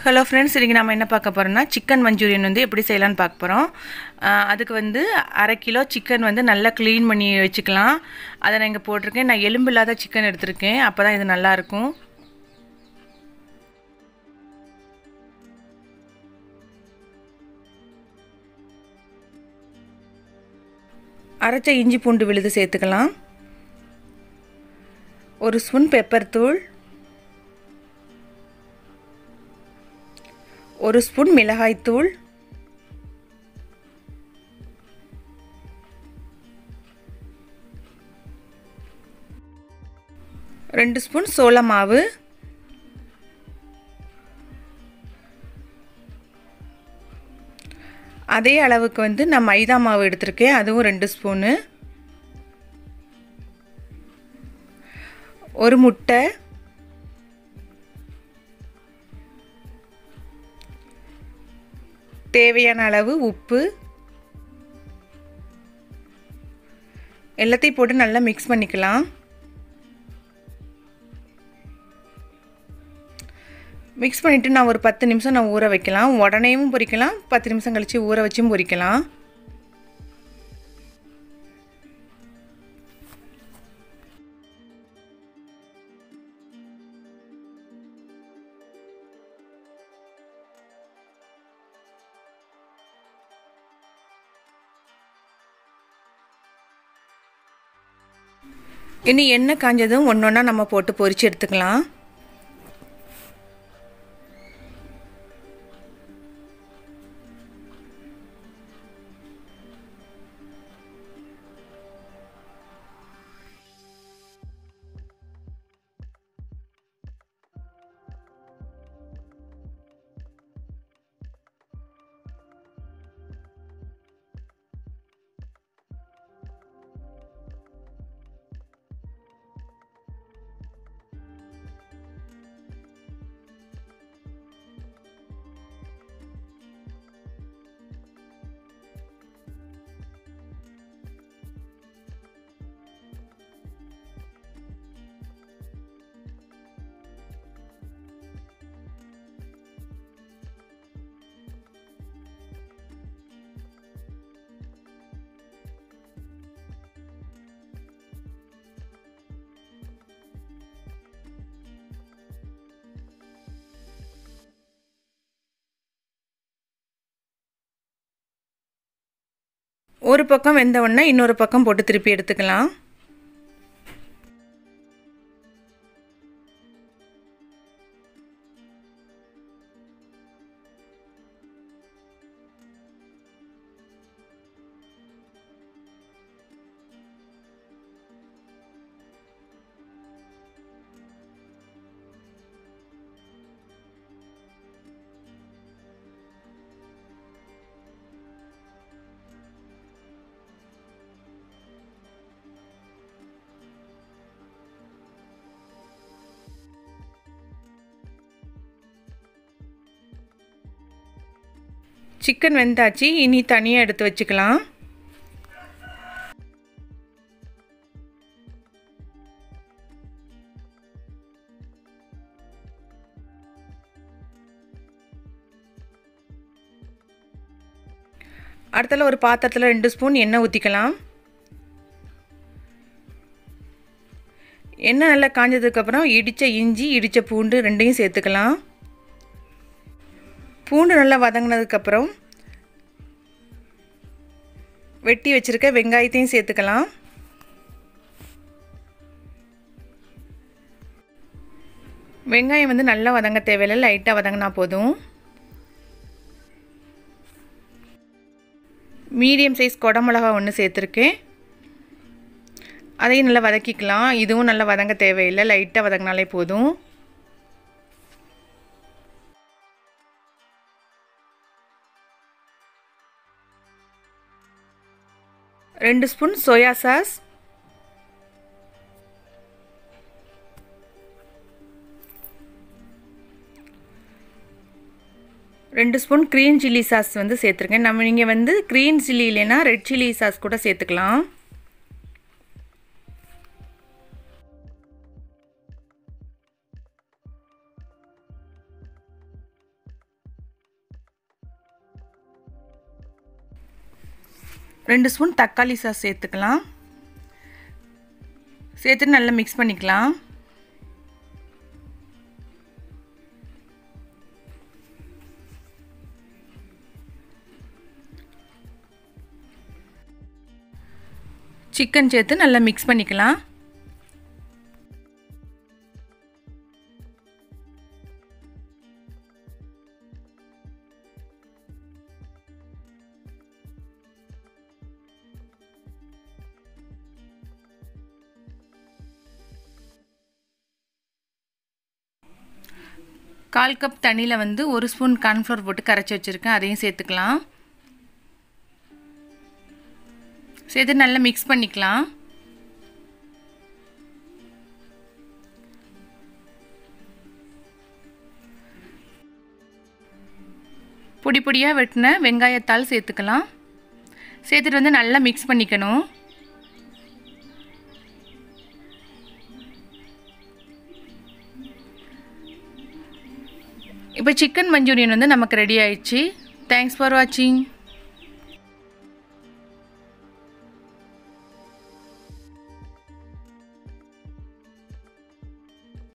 Hello friends, இன்றைக்கி நம்ம என்ன பார்க்க போகிறோம்னா சிக்கன் மஞ்சூரியன் வந்து எப்படி செய்யலான்னு பார்க்க போகிறோம். அதுக்கு வந்து 1/2 கிலோ சிக்கன் வந்து நல்லா க்ளீன் பண்ணி வச்சுக்கலாம். அதை நான் இங்கே போட்டிருக்கேன். நான் எலும்பு இல்லாத சிக்கன் எடுத்திருக்கேன், அப்போ தான் இது நல்லாயிருக்கும். அரைச்ச இஞ்சி பூண்டு விழுது சேர்த்துக்கலாம். 1 ஸ்பூன் பெப்பர் தூள், 1 ஸ்பூன் மிளகாய் தூள், 2 ஸ்பூன் சோள மாவு, அதே அளவுக்கு வந்து நான் மைதா மாவு எடுத்திருக்கேன், அதுவும் 2 ஸ்பூனு, 1 முட்டை, தேவையான அளவு உப்பு, எல்லாத்தையும் போட்டு நல்லா மிக்ஸ் பண்ணிக்கலாம். மிக்ஸ் பண்ணிவிட்டு நான் ஒரு 10 நிமிஷம் நான் ஊற வைக்கலாம். உடனேயும் பொரிக்கலாம், 10 நிமிஷம் கழித்து ஊற வச்சும் பொரிக்கலாம். இனி எண்ணெய் காஞ்சதும் ஒன்றொன்னா நம்ம போட்டு பொரிச்சு எடுத்துக்கலாம். ஒரு பக்கம் வெந்த உடனே இன்னொரு பக்கம் போட்டு திருப்பி எடுத்துக்கலாம். சிக்கன் வெந்தாச்சு, இனி தனியாக எடுத்து வச்சுக்கலாம். அடுத்தல ஒரு பாத்திரத்தில் 2 ஸ்பூன் எண்ணெய் ஊற்றிக்கலாம். எண்ணெய் நல்லா காஞ்சதுக்கப்புறம் இடித்த இஞ்சி, இடித்த பூண்டு ரெண்டையும் சேர்த்துக்கலாம். பூண்டு நல்லா வதங்கினதுக்கப்புறம் வெட்டி வச்சுருக்க வெங்காயத்தையும் சேர்த்துக்கலாம். வெங்காயம் வந்து நல்லா வதங்க தேவையில்லை, லைட்டாக வதங்கினா போதும். மீடியம் சைஸ் குடமிளகா 1 சேர்த்துருக்கேன், அதையும் நல்லா வதக்கிக்கலாம். இதுவும் நல்லா வதங்க தேவையில்லை, லைட்டாக வதங்கினாலே போதும். 2 spoon soya sauce, 2 spoon green chilli sauce வந்து சேர்த்துருக்கேன். நீங்கள் வந்து க்ரீன் சில்லி இல்லைன்னா ரெட் சில்லி சாஸ் கூட சேர்த்துக்கலாம். 2 ஸ்பூன் தக்காளி சாஸ் சேர்த்துக்கலாம். சேர்த்துட்டு நல்லா மிக்ஸ் பண்ணிக்கலாம். சிக்கன் சேர்த்து நல்லா மிக்ஸ் பண்ணிக்கலாம். கால் கப் தண்ணியில் வந்து 1 ஸ்பூன் கார்ன்ஃப்ளவர் போட்டு கரைச்சி வச்சுருக்கேன். அதையும் சேர்த்துக்கலாம். சேர்த்து நல்லா மிக்ஸ் பண்ணிக்கலாம். பொடி பொடியாக வெட்டின வெங்காயத்தாள் சேர்த்துக்கலாம். சேர்த்துட்டு வந்து நல்லா மிக்ஸ் பண்ணிக்கணும். இப்போ சிக்கன் மஞ்சூரியன் வந்து நமக்கு ரெடி ஆயிடுச்சு. தேங்க்ஸ் ஃபார் வாட்சிங்.